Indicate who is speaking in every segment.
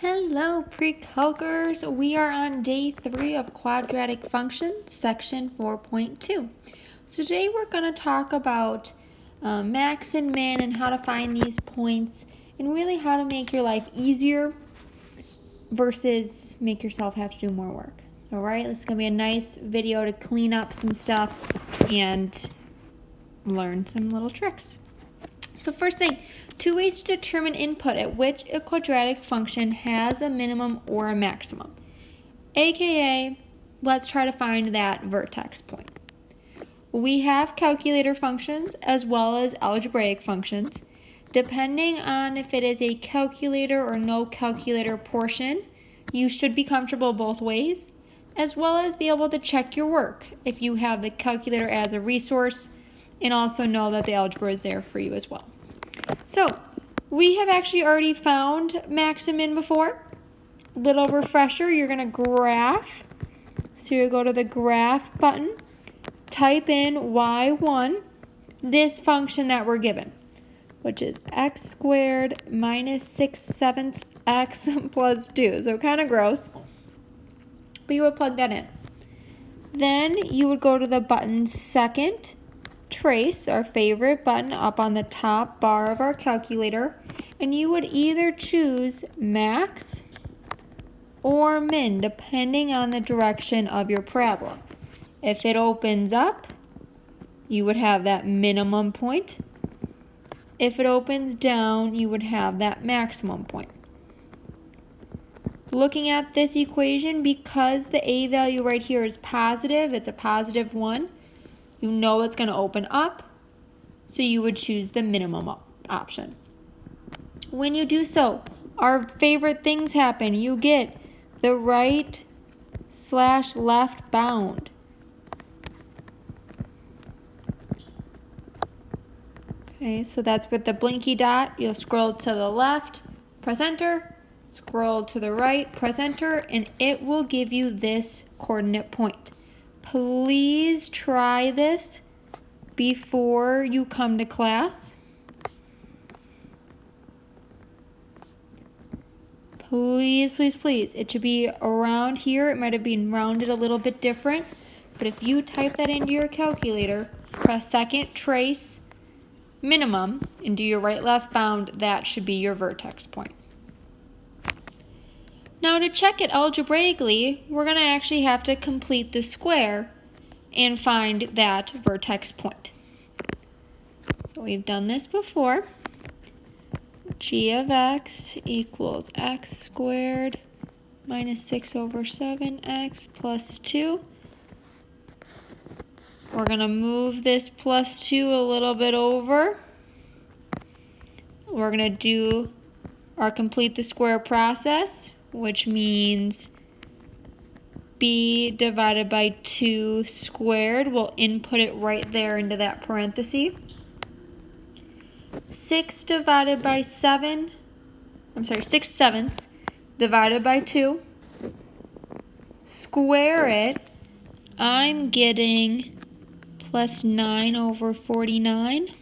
Speaker 1: Hello, pre-calcers. We are on day 3 of quadratic functions, section 4.2. So today we're going to talk about max and min and how to find these points and really how to make your life easier versus make yourself have to do more work. So, right, this is going to be a nice video to clean up some stuff and learn some little tricks. So first thing, 2 ways to determine input at which a quadratic function has a minimum or a maximum. AKA, let's try to find that vertex point. We have calculator functions as well as algebraic functions. Depending on if it is a calculator or no calculator portion, you should be comfortable both ways, as well as be able to check your work if you have the calculator as a resource and also know that the algebra is there for you as well. So, we have actually already found max and min before. Little refresher, you're going to graph. So you go to the graph button, type in y1, this function that we're given, which is x squared minus 6/7 x plus 2. So kind of gross, but you would plug that in. Then you would go to the button second, trace, our favorite button up on the top bar of our calculator, and you would either choose max or min depending on the direction of your parabola. If it opens up, you would have that minimum point. If it opens down, you would have that maximum point. Looking at this equation, because the a value right here is positive, it's a positive 1, you know it's going to open up, so you would choose the minimum option. When you do so, our favorite things happen. You get the right/left bound. Okay, so that's with the blinky dot. You'll scroll to the left, press enter, scroll to the right, press enter, and it will give you this coordinate point. Please try this before you come to class. Please, please, please. It should be around here. It might have been rounded a little bit different, but if you type that into your calculator, press second, trace, minimum, and do your right-left bound, that should be your vertex point. Now to check it algebraically, we're going to actually have to complete the square and find that vertex point. So we've done this before. G of x equals x squared minus 6/7x plus 2. We're going to move this plus 2 a little bit over. We're going to do our complete the square process, which means b divided by 2 squared. We'll input it right there into that parenthesis. 6 divided by 7, 6/7 divided by 2. Square it. I'm getting plus 9/49.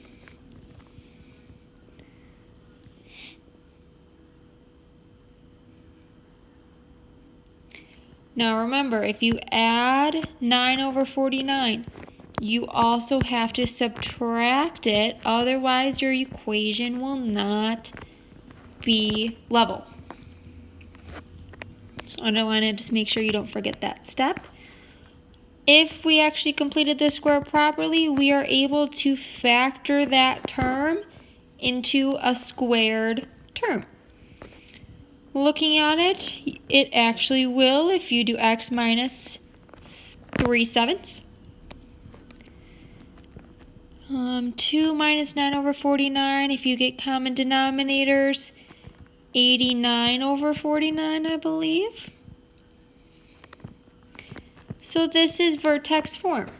Speaker 1: Now remember, if you add 9/49, you also have to subtract it, otherwise your equation will not be level. So underline it, just make sure you don't forget that step. If we actually completed this square properly, we are able to factor that term into a squared term. Looking at it, it actually will if you do x minus 3/7. 2 minus 9/49, if you get common denominators, 89/49, I believe. So this is vertex form.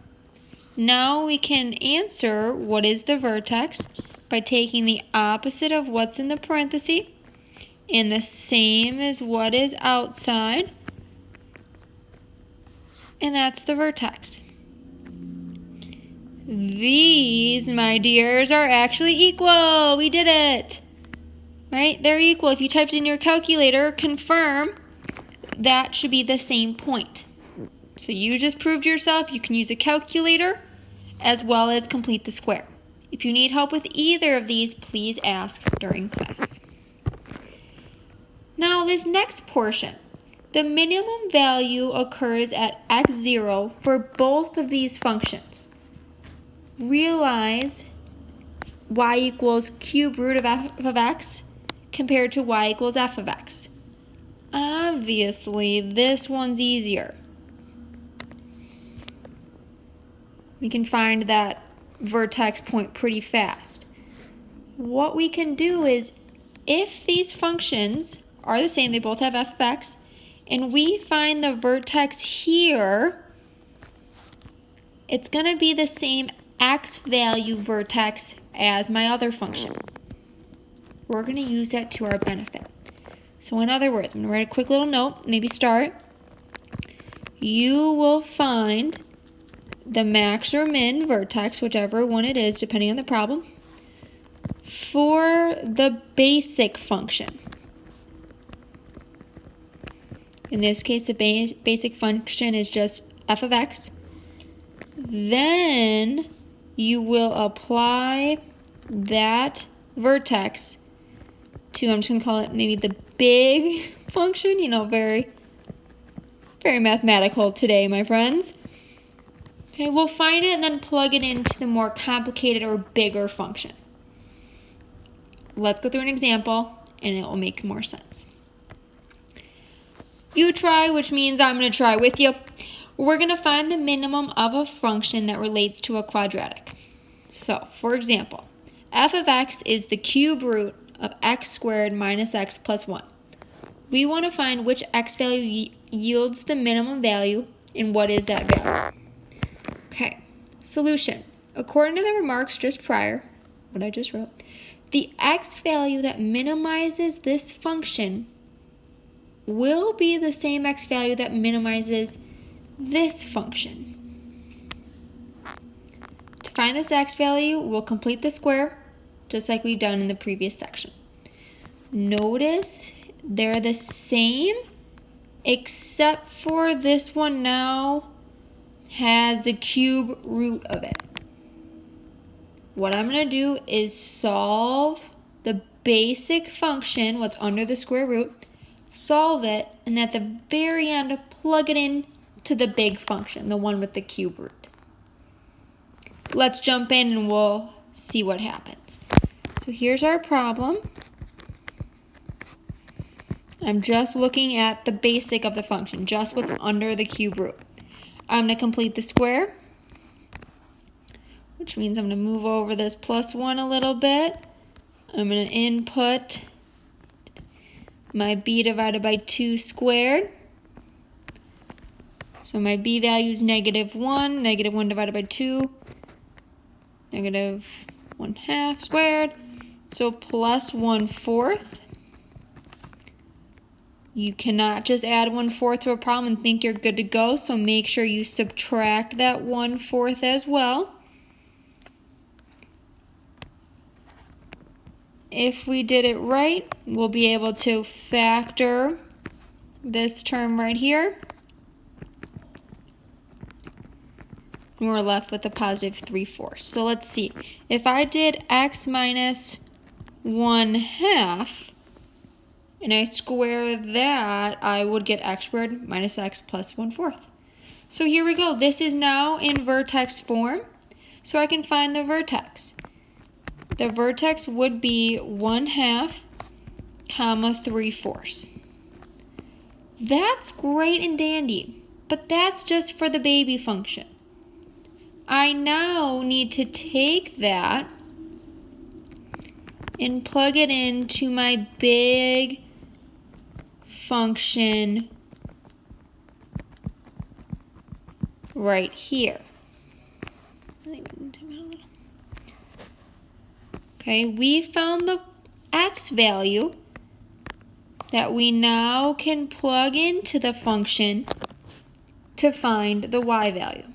Speaker 1: Now we can answer what is the vertex by taking the opposite of what's in the parenthesis and the same as what is outside, and that's the vertex. These, my dears, are actually equal. We did it. right? They're equal. If you typed in your calculator, confirm that should be the same point. So you just proved to yourself you can use a calculator as well as complete the square. If you need help with either of these, please ask during class. Now this next portion, the minimum value occurs at x0 for both of these functions. Realize y equals cube root of f of x compared to y equals f of x. Obviously, this one's easier. We can find that vertex point pretty fast. What we can do is, if these functions are the same, they both have f of x, and we find the vertex here, it's going to be the same x value vertex as my other function. We're going to use that to our benefit. So in other words, I'm going to write a quick little note, maybe start. You will find the max or min vertex, whichever one it is, depending on the problem, for the basic function. In this case, the basic function is just f of x. Then you will apply that vertex to, I'm just going to call it maybe the big function, very, very mathematical today, my friends. Okay, we'll find it and then plug it into the more complicated or bigger function. Let's go through an example and it will make more sense. You try, which means I'm going to try with you. We're going to find the minimum of a function that relates to a quadratic. So, for example, f of x is the cube root of x squared minus x plus 1. We want to find which x value yields the minimum value and what is that value. Okay, solution. According to the remarks just prior, what I just wrote, the x value that minimizes this function will be the same x value that minimizes this function. To find this x value, we'll complete the square, just like we've done in the previous section. Notice they're the same, except for this one now has the cube root of it. What I'm going to do is solve the basic function, what's under the square root, solve it, and at the very end, plug it in to the big function, the one with the cube root. Let's jump in and we'll see what happens. So here's our problem. I'm just looking at the basic of the function, just what's under the cube root. I'm going to complete the square, which means I'm going to move over this plus 1 a little bit. I'm going to input my b divided by 2 squared. So my b value is -1. -1 divided by 2, -1/2 squared. So plus 1/4. You cannot just add 1/4 to a problem and think you're good to go, so make sure you subtract that 1/4 as well. If we did it right, we'll be able to factor this term right here. And we're left with a positive 3/4. So let's see. If I did x minus 1/2, and I square that, I would get x squared minus x plus 1/4. So here we go. This is now in vertex form, so I can find the vertex. The vertex would be 1/2, 3/4. That's great and dandy, but that's just for the baby function. I now need to take that and plug it into my big function right here. Okay, we found the x value that we now can plug into the function to find the y value.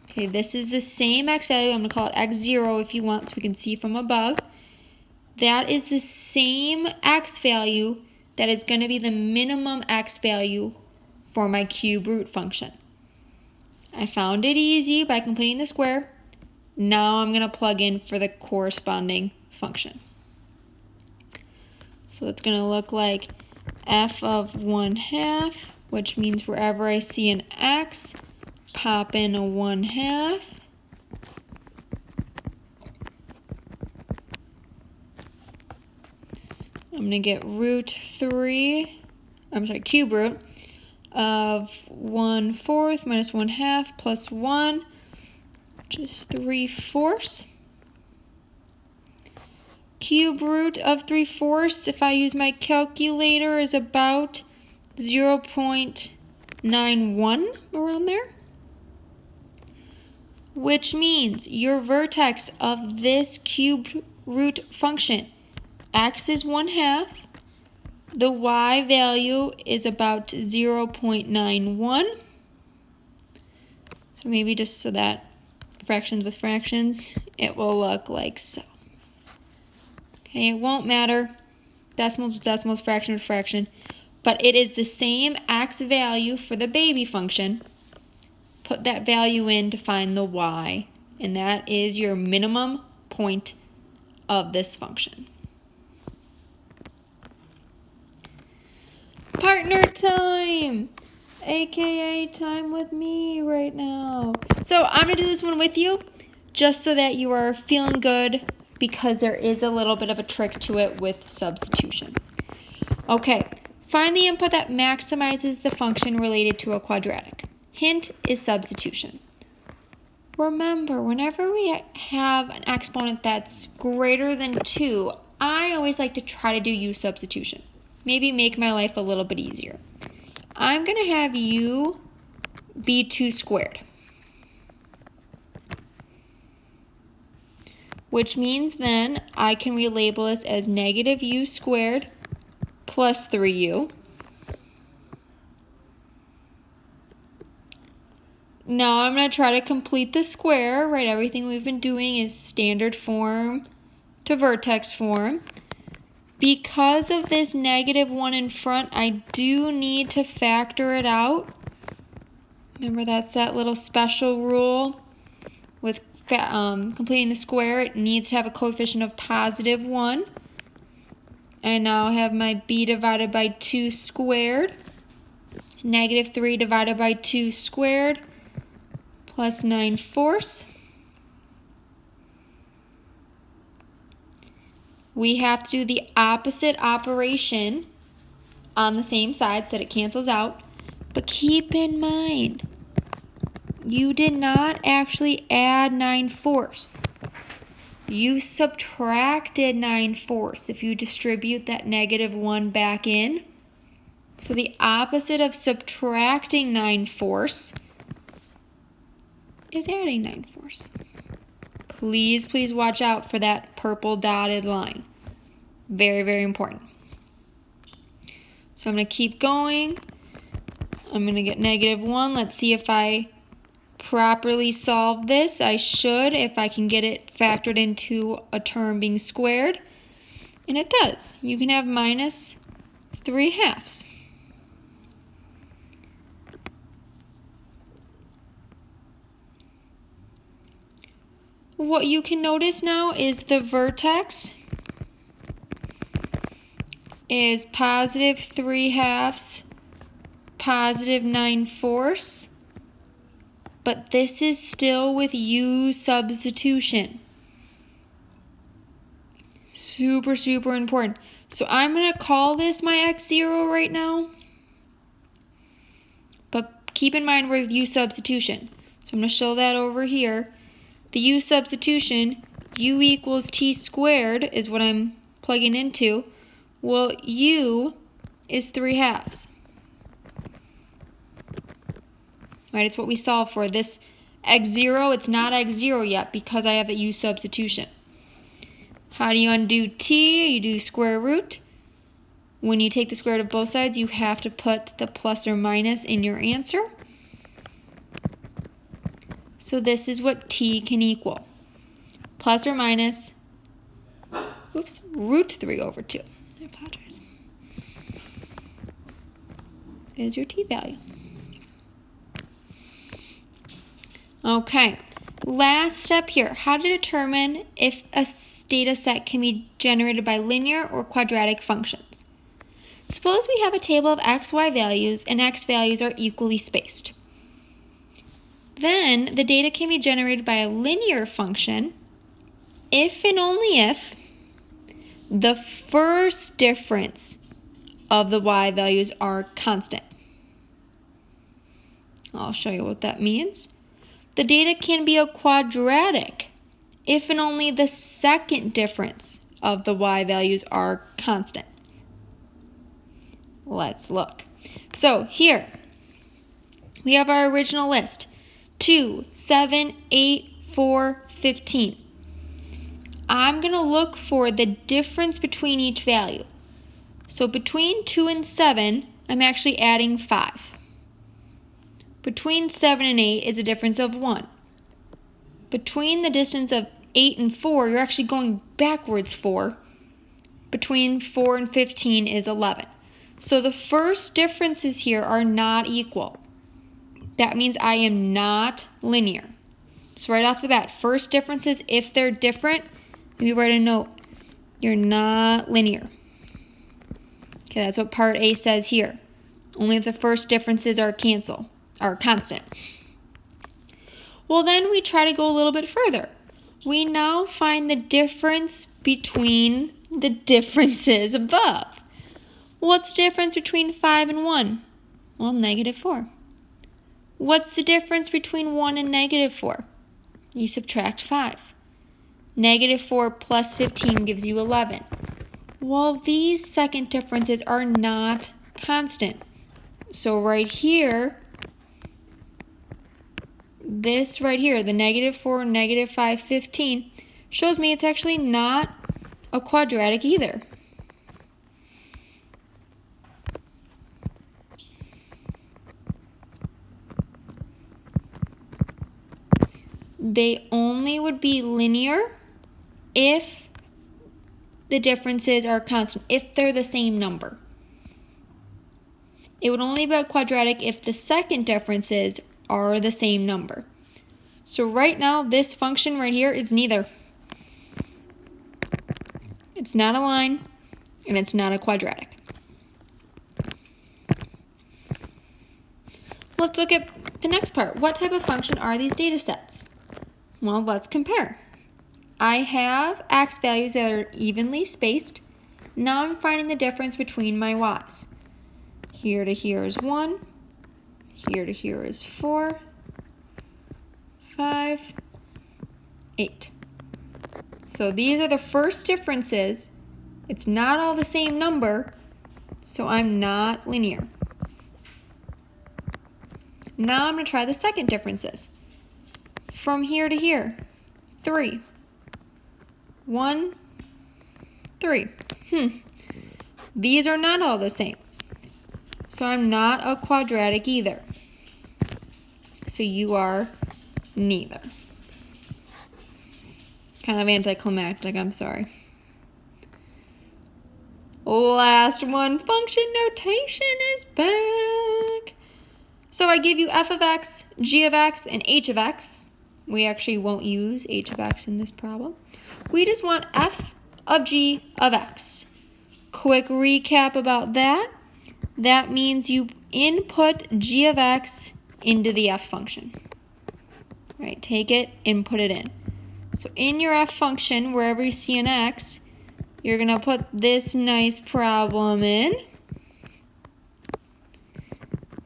Speaker 1: Okay, this is the same x value. I'm going to call it x0 if you want, so we can see from above. that is the same x value that is going to be the minimum x value for my cube root function. I found it easy by completing the square. Now I'm going to plug in for the corresponding function. So it's going to look like f of 1/2, which means wherever I see an x, pop in a 1/2. I'm going to get cube root of 1/4 minus 1/2 plus 1, which is 3/4. Cube root of 3/4, if I use my calculator, is about 0.91, around there. Which means your vertex of this cube root function, x is 1/2, the y value is about 0.91. So maybe just so that fractions with fractions, it will look like so. Okay, it won't matter, decimals with decimals, fraction with fraction, but it is the same x value for the baby function. Put that value in to find the y, and that is your minimum point of this function. Partner time, aka time with me right now. So I'm going to do this one with you just so that you are feeling good, because there is a little bit of a trick to it with substitution. Okay, find the input that maximizes the function related to a quadratic. Hint is substitution. Remember, whenever we have an exponent that's greater than 2, I always like to try to do u substitution. Maybe make my life a little bit easier. I'm going to have u be 2 squared. Which means then I can relabel this as negative u squared plus 3u. Now I'm going to try to complete the square, right? Everything we've been doing is standard form to vertex form. Because of this -1 in front, I do need to factor it out. Remember, that's that little special rule with completing the square. It needs to have a coefficient of +1. I now have my b divided by 2 squared, -3 divided by 2 squared, plus 9/4. We have to do the opposite operation on the same side so that it cancels out. But keep in mind, you did not actually add 9/4. You subtracted 9/4 if you distribute that -1 back in. So the opposite of subtracting 9/4 is adding 9/4. Please, please watch out for that purple dotted line. Very, very important. So I'm going to keep going. I'm going to get -1. Let's see if I properly solve this. I should, if I can get it factored into a term being squared. And it does. You can have -3/2. What you can notice now is the vertex is +3/2, +9/4, but this is still with u substitution. Super, super important. So I'm going to call this my x0 right now, but keep in mind we're with u substitution. So I'm going to show that over here. The u substitution, u equals t squared is what I'm plugging into. Well, u is 3/2. Right, it's what we solved for. This x0, it's not x0 yet because I have a u substitution. How do you undo t? You do square root. When you take the square root of both sides, you have to put the plus or minus in your answer. So this is what t can equal. Plus or minus, oops, root 3 over 2. I apologize. Is your t value. Okay, last step here, how to determine if a data set can be generated by linear or quadratic functions. Suppose we have a table of x, y values and x values are equally spaced. Then the data can be generated by a linear function if and only if the first difference of the y values are constant. I'll show you what that means. The data can be a quadratic if and only the second difference of the y values are constant. Let's look. So here, we have our original list. 2, 7, 8, 4, 15. I'm going to look for the difference between each value. So between 2 and 7, I'm actually adding 5. Between 7 and 8 is a difference of 1. Between the distance of 8 and 4, you're actually going backwards 4. Between 4 and 15 is 11. So the first differences here are not equal. That means I am not linear. So right off the bat, first differences, if they're different, maybe write a note. You're not linear. Okay, that's what part A says here. Only if the first differences are constant. Well, then we try to go a little bit further. We now find the difference between the differences above. What's the difference between 5 and 1? Well, -4. What's the difference between 1 and -4? You subtract 5. -4 plus 15 gives you 11. Well, these second differences are not constant. So right here, this right here, the -4, -5, 15, shows me it's actually not a quadratic either. They only would be linear if the differences are constant, if they're the same number. It would only be a quadratic if the second differences are the same number. So right now, this function right here is neither. It's not a line, and it's not a quadratic. Let's look at the next part. What type of function are these data sets? Well, let's compare. I have x values that are evenly spaced. Now I'm finding the difference between my y's. Here to here is 1. Here to here is 4, 5, 8. So these are the first differences. It's not all the same number, so I'm not linear. Now I'm going to try the second differences. From here to here, 3. 1, 3. These are not all the same. So I'm not a quadratic either. So you are neither. Kind of anticlimactic, I'm sorry. Last one, function notation is back. So I give you f of x, g of x, and h of x. We actually won't use h of x in this problem. We just want f of g of x. Quick recap about that. That means you input g of x into the f function. Right, take it and put it in. So in your f function, wherever you see an x, you're going to put this nice problem in.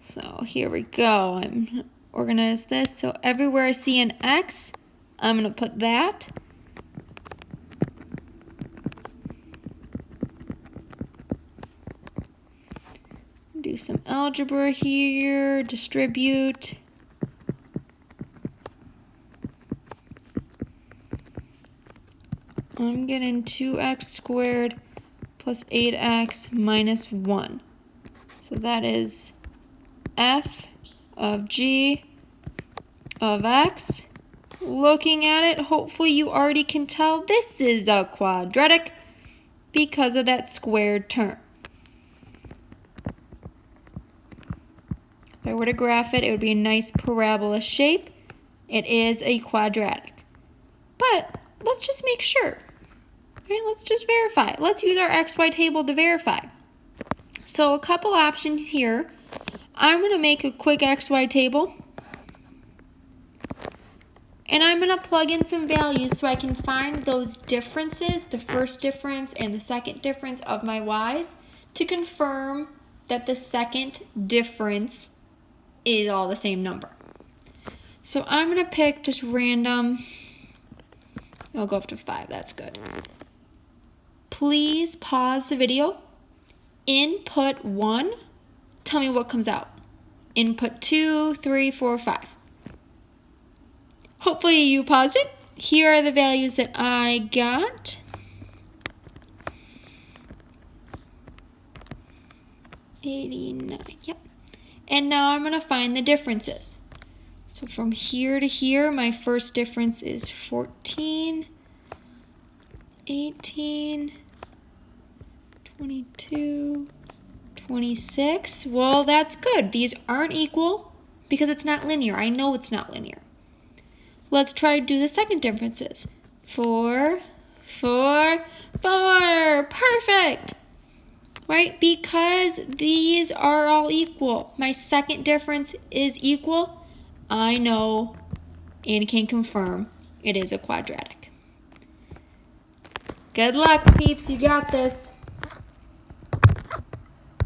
Speaker 1: So here we go. I'm organize this. So everywhere I see an x, I'm going to put that. Do some algebra here, distribute. I'm getting 2x squared plus 8x minus 1. So that is f of g of x. Looking at it, hopefully you already can tell this is a quadratic. because of that squared term. If I were to graph it, it would be a nice parabola shape. It is a quadratic. But let's just make sure. Right, let's just verify. Let's use our XY table to verify. So a couple options here. I'm going to make a quick XY table. And I'm going to plug in some values so I can find those differences, the first difference and the second difference of my y's, to confirm that the second difference is all the same number. So I'm going to pick just random. I'll go up to 5. That's good. Please pause the video. Input 1. Tell me what comes out. Input 2, 3, 4, 5. Hopefully you paused it. Here are the values that I got. $89. Yep. And now I'm going to find the differences. So from here to here, my first difference is 14, 18, 22, 26. Well, that's good. These aren't equal because it's not linear. I know it's not linear. Let's try to do the second differences. 4, 4, 4. Perfect. Right? Because these are all equal. My second difference is equal. I know and can confirm it is a quadratic. Good luck, peeps. You got this.